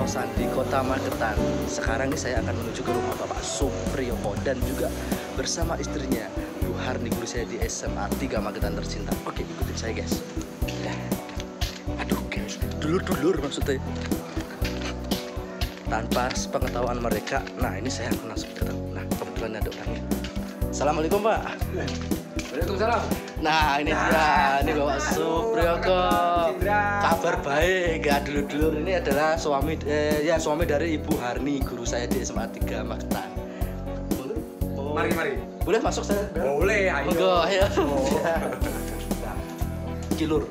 Pelausan di Kota Magetan. Sekarang ini saya akan menuju ke rumah Bapak Supriyoko dan juga bersama istrinya Bu Harni, guru saya di SMA 3 Magetan tercinta. Oke, ikutin saya guys. Aduh guys, dulur-dulur maksudnya. Tanpa sepengetahuan mereka, nah ini saya akan langsung datang. Nah, kebetulan ada orangnya. Assalamualaikum Pak. Waalaikumsalam. Nah ini dia, ini Bapak Supriyoko. Kabar baik ya dulur-dulur, ini adalah suami dari Ibu Harni, guru saya di SMA 3 Magetan. Mari. Boleh masuk saya? Boleh, ayo. Monggo, ayo. Kilur.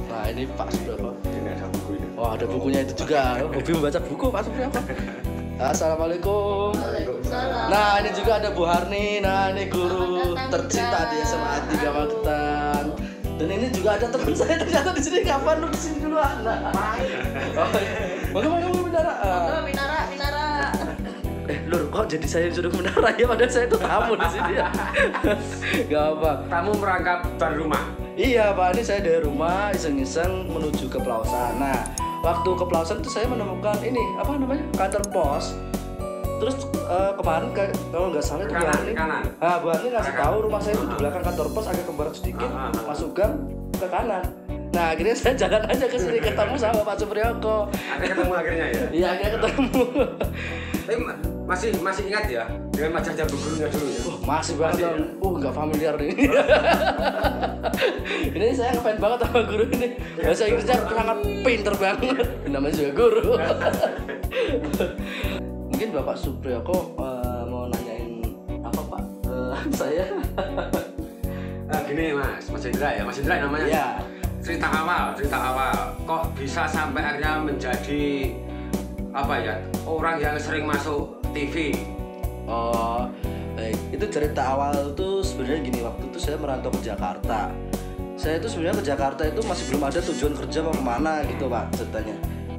Nah ini Pak Supriyoko. Ini ada buku ini. Wah ada bukunya itu juga. Hobi membaca buku Pak Supriyoko. Assalamualaikum. Waalaikumsalam. Nah ini juga ada Bu Harni. Nah ini guru tercinta di SMA 3 Magetan. Dan ini juga ada teman saya ternyata di sini. Kapan lu di sini dulu anak? Oh, Monggo Minara. Minara. Lur kok jadi saya disuruh Minara ya, padahal saya itu tamu di sini ya. Gak apa. Kamu merangkap dari rumah. Iya Pak, ini saya dari rumah iseng-iseng menuju ke Pelausan. Nah, waktu ke Pelausan itu saya menemukan ini apa namanya, kantor pos. Terus kemarin kalau nggak salah itu Bu Harni. Bu Harni ngasih tahu rumah saya itu di belakang kantor pos, agak ke barat sedikit, masuk gang ke kanan. Nah akhirnya saya jalan aja ke sini, ketemu sama Pak Supriyoko. Akhirnya ketemu akhirnya ya. Iya akhirnya ketemu. Tapi masih ingat ya dengan wajah gurunya dulu ya. Masih banget dong. Nggak familiar nih. Ini saya ngefans banget sama guru ini. Bahasa Inggrisnya sangat pinter banget. Namanya juga guru. Mungkin Bapak Supriyoko mau nanyain apa Pak? Saya. Gini Mas Indra ya, Mas Indra namanya. Iya. Cerita awal. Kok bisa sampai akhirnya menjadi apa ya, orang yang sering masuk TV? Oh, baik. Itu cerita awal tuh sebenarnya gini, waktu itu saya merantau ke Jakarta. Saya itu sebenarnya ke Jakarta itu masih belum ada tujuan kerja mau kemana gitu Pak ceritanya.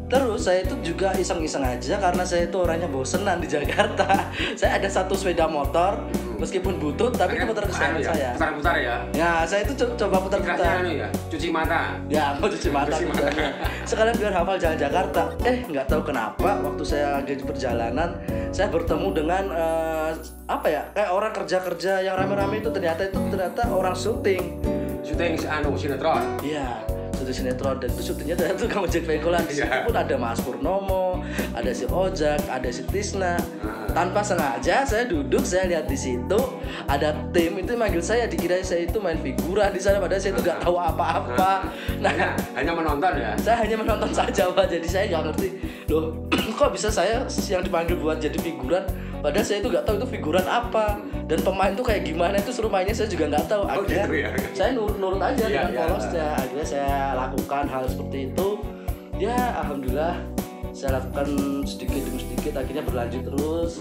Terus saya itu juga iseng-iseng aja karena saya itu orangnya bosenan di Jakarta. Saya ada satu sepeda motor, meskipun butut tapi itu motor kesayangan saya. Putar-putar ya. Ya, saya itu coba putar-putar. Ya, cuci mata. Ya, mau cuci mata. Sekalian biar hafal jalan Jakarta. Nggak tahu kenapa waktu saya lagi di perjalanan, saya bertemu dengan kayak orang kerja-kerja yang rame-rame itu ternyata orang syuting sinetron. Iya, syuting sinetron, dan itu syutingnya ternyata tukang ojek pengkolan. Di situ pun ada Mas Purnomo, ada si Ojak, ada si Tisna. Tanpa sengaja saya duduk, saya lihat di situ ada tim itu manggil saya, dikira saya itu main figuran di sana, padahal saya itu nggak tahu apa-apa. Nah, hanya menonton ya. Saya hanya menonton saja Pak, jadi saya nggak ngerti loh kok bisa saya yang dipanggil buat jadi figuran, padahal saya itu nggak tahu itu figuran apa dan pemain itu kayak gimana, itu suruh mainnya saya juga nggak tahu. Akhirnya gitu ya? Saya nurut aja dengan polosnya. Akhirnya saya lakukan hal seperti itu. Ya alhamdulillah saya lakukan sedikit demi sedikit, akhirnya berlanjut terus.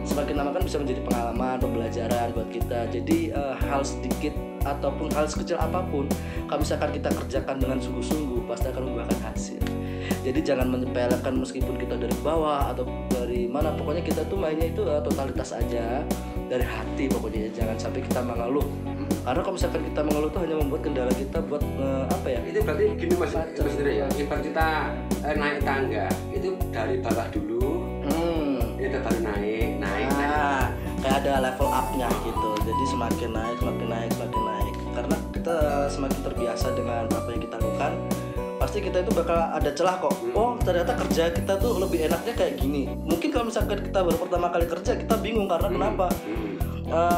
Semakin lama kan bisa menjadi pengalaman, pembelajaran buat kita. Jadi hal sedikit ataupun hal sekecil apapun, kalau misalkan kita kerjakan dengan sungguh-sungguh, pasti akan membuahkan hasil. Jadi jangan menyepelekan meskipun kita dari bawah atau dari mana, pokoknya kita tuh mainnya itu totalitas aja, dari hati pokoknya. Jangan sampai kita mengeluh, karena kalau misalkan kita mengeluh tuh hanya membuat kendala kita buat Itu berarti gini Mas Indra ya, ibarat kita naik tangga itu dari bawah dulu, itu baru naik. Kayak ada level up-nya gitu. Jadi semakin naik, karena kita semakin terbiasa dengan apa yang kita lakukan, pasti kita itu bakal ada celah kok. Oh ternyata kerja kita tuh lebih enaknya kayak gini. Mungkin kalau misalkan kita baru pertama kali kerja, kita bingung karena kenapa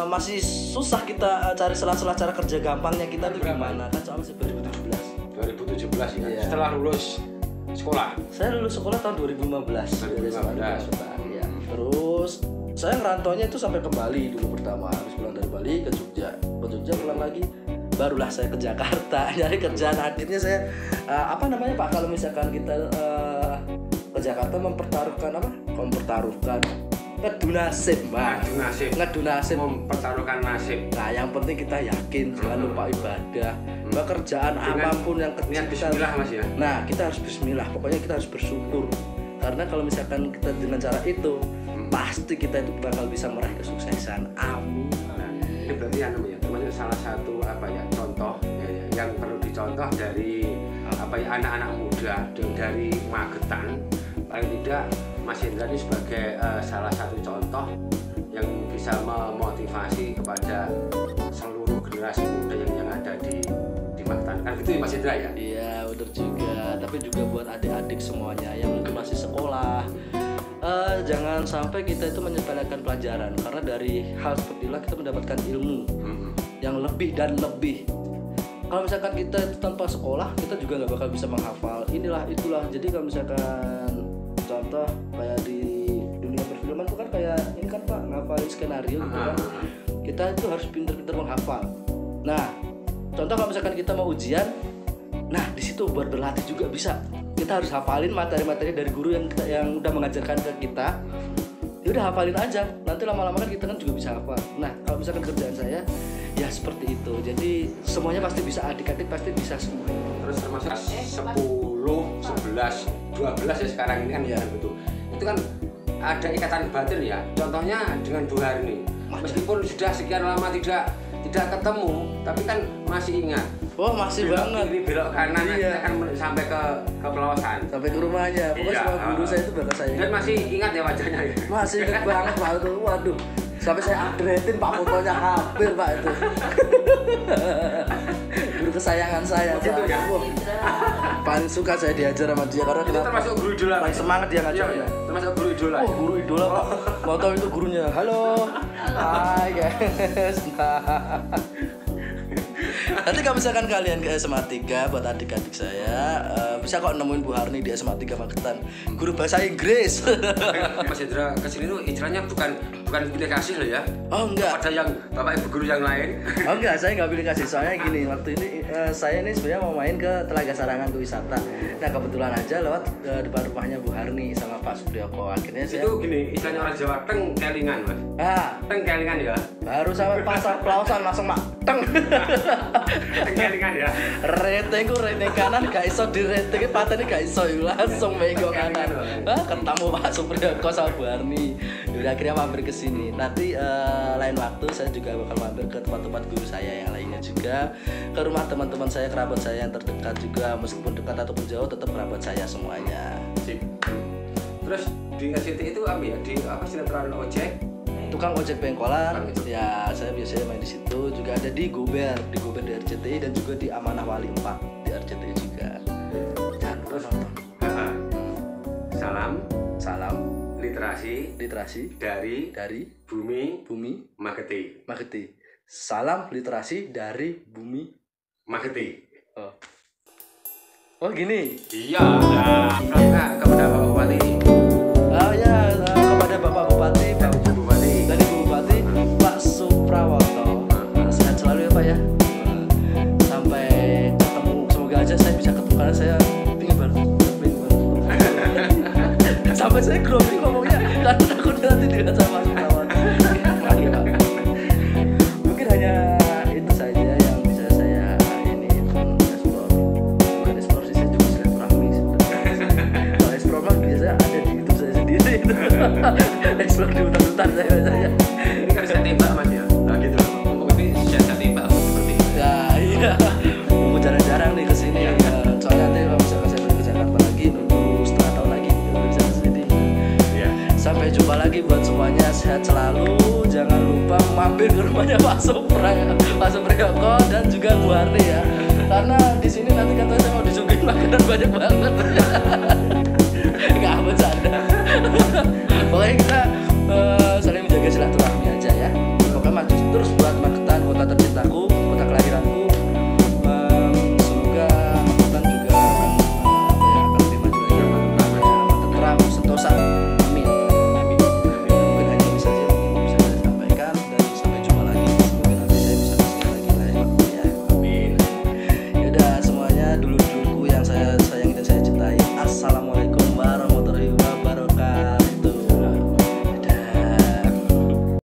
masih susah kita cari celah-celah cara kerja gampangnya kita tuh gimana kan, soalnya masih 2017 ya. Iya. Setelah lulus sekolah. Saya lulus sekolah tahun 2015. Ya. Terus saya ngerantaunya itu sampai ke Bali dulu pertama, habis pulang dari Bali ke Jogja pulang lagi, barulah saya ke Jakarta nyari kerjaan. Akhirnya saya Pak, kalau misalkan kita ke Jakarta mempertaruhkan ngadu nasib, mempertaruhkan nasib. Nah yang penting kita yakin, jangan lupa ibadah. Pekerjaan apapun yang kecil niat bismillah Mas ya. Nah kita harus bismillah, pokoknya kita harus bersyukur. Karena kalau misalkan kita dengan cara itu, pasti kita itu bakal bisa meraih kesuksesan. Amin. Nah, ini berarti termasuk salah satu contoh yang perlu dicontoh dari anak-anak muda dari Magetan paling tidak Mas Hendra ini sebagai salah satu contoh yang bisa memotivasi kepada seluruh generasi muda yang ada di Maktan. Kan gitu ya Mas Hendra ya? Iya benar juga, tapi juga buat adik-adik semuanya yang mungkin masih sekolah, jangan sampai kita itu menyepelekan pelajaran, karena dari hal seperti inilah kita mendapatkan ilmu yang lebih dan lebih. Kalau misalkan kita itu tanpa sekolah, kita juga nggak bakal bisa menghafal inilah itulah. Jadi kalau misalkan contoh kayak di dunia perfilman itu kan kayak ini kan Pak, ngafalin skenario gitu kan, kita itu harus pintar-pintar menghafal. Nah contoh kalau misalkan kita mau ujian, nah di situ buat berlatih juga bisa. Kita harus hafalin materi-materi dari guru yang udah mengajarkan ke kita. Ya udah hafalin aja. Nanti lama-lama kan kita kan juga bisa hafal. Nah kalau misalkan kerjaan saya ya seperti itu. Jadi semuanya pasti bisa, adik-adik pasti bisa semua. Terus termasuk 10, 11, 12 ya sekarang ini kan ya betul. Itu kan ada ikatan batin ya. Contohnya dengan Bu Harni. Meskipun sudah sekian lama tidak ketemu, tapi kan masih ingat. Oh masih belok banget. Kiri, belok kanan, Iya. kita kan sampai ke Pelawasan. Sampai ke rumahnya. Pokoknya semua guru saya itu bakal saya. Dan masih ingat ya wajahnya ya. Masih ingat banget Pak itu. Waduh. Sampai saya upgradein Pak, fotonya hampir Pak itu. Guru kesayangan saya Pak. Itu ya? Wah, paling suka saya diajar sama dia karena Itu termasuk guru idola. paling semangat dia ngajarnya. Iya, termasuk guru idola. Oh guru idola Pak. Mau tahu itu gurunya. Halo. Hai guys. Nanti kalau misalkan kalian ke SMA 3 buat adik-adik saya, bisa kok nemuin Bu Harni di SMA 3 Magetan, guru bahasa Inggris. Mas Hendra kesini tuh istilahnya bukan pilih kasih loh ya. Oh enggak. Pada yang bapak ibu guru yang lain. Oh enggak, saya nggak pilih kasih. Soalnya gini, waktu ini saya ini sebenarnya mau main ke Telaga Sarangan ke wisata. Nah kebetulan aja lewat depan rumahnya Bu Harni sama Pak Supriyoko. Akhirnya saya Itu gini, istilahnya orang Jawa tengkelingan Mas. Tengkelingan ya. Baru sampai pasar Pelausan langsung mak teng. Tengkelingan ya. Ratingku rating kanan gak iso di ratingnya pateni gak iso langsung menggo kanan. Ketemu Pak Supriyoko sama Bu Harni. Udah akhirnya mampir ke sini. Nanti lain waktu saya juga bakal mampir ke tempat-tempat guru saya yang lainnya juga, ke rumah teman-teman saya, kerabat saya yang terdekat juga, meskipun dekat ataupun jauh tetap kerabat saya semuanya. Sip. Terus di RCTI itu apa ya? Di apa sinetron ojek? Tukang ojek pengkolan, ya saya biasanya main di situ. Juga ada di Gober di RCTI, dan juga di Amanah Wali 4 di RCTI juga. Jangan lupa nonton. Salam literasi dari Bumi Mageti. Salam literasi dari Bumi Mageti. Oh gini. Iya. Nah, kepada Bapak Bupati. Oh ya, kepada Bapak Bupati dan Ibu Bupati Pak Suprawoto. Sehat selalu ya Pak ya. Sampai ketemu, semoga aja saya bisa ketemu karena saya pingin banget. Sampai saya grogi ngomongnya karena takut nanti dilihat sama Suprawoto. Mungkin hanya itu saja yang bisa saya ini explore. Bukan explore sih, saya juga silaturahmi sebenarnya. Kalau explore mah biasa ada di YouTube saya sendiri. Explore di hutan-hutan saya. Ini kan bisa tembak Mas ya. Nah gitu. Mumpung ini bisa tembak seperti ini. Ya iya. Mau jarang-jarang nih kesini. Soalnya nanti kalau misalkan saya balik ke Jakarta lagi nunggu setengah tahun lagi baru bisa kesini. Iya. Sampai jumpa lagi buat semuanya, sehat selalu. Jangan lupa mampir ke rumahnya Pak Supriyoko dan juga Bu Harni ya. Karena di sini nanti katanya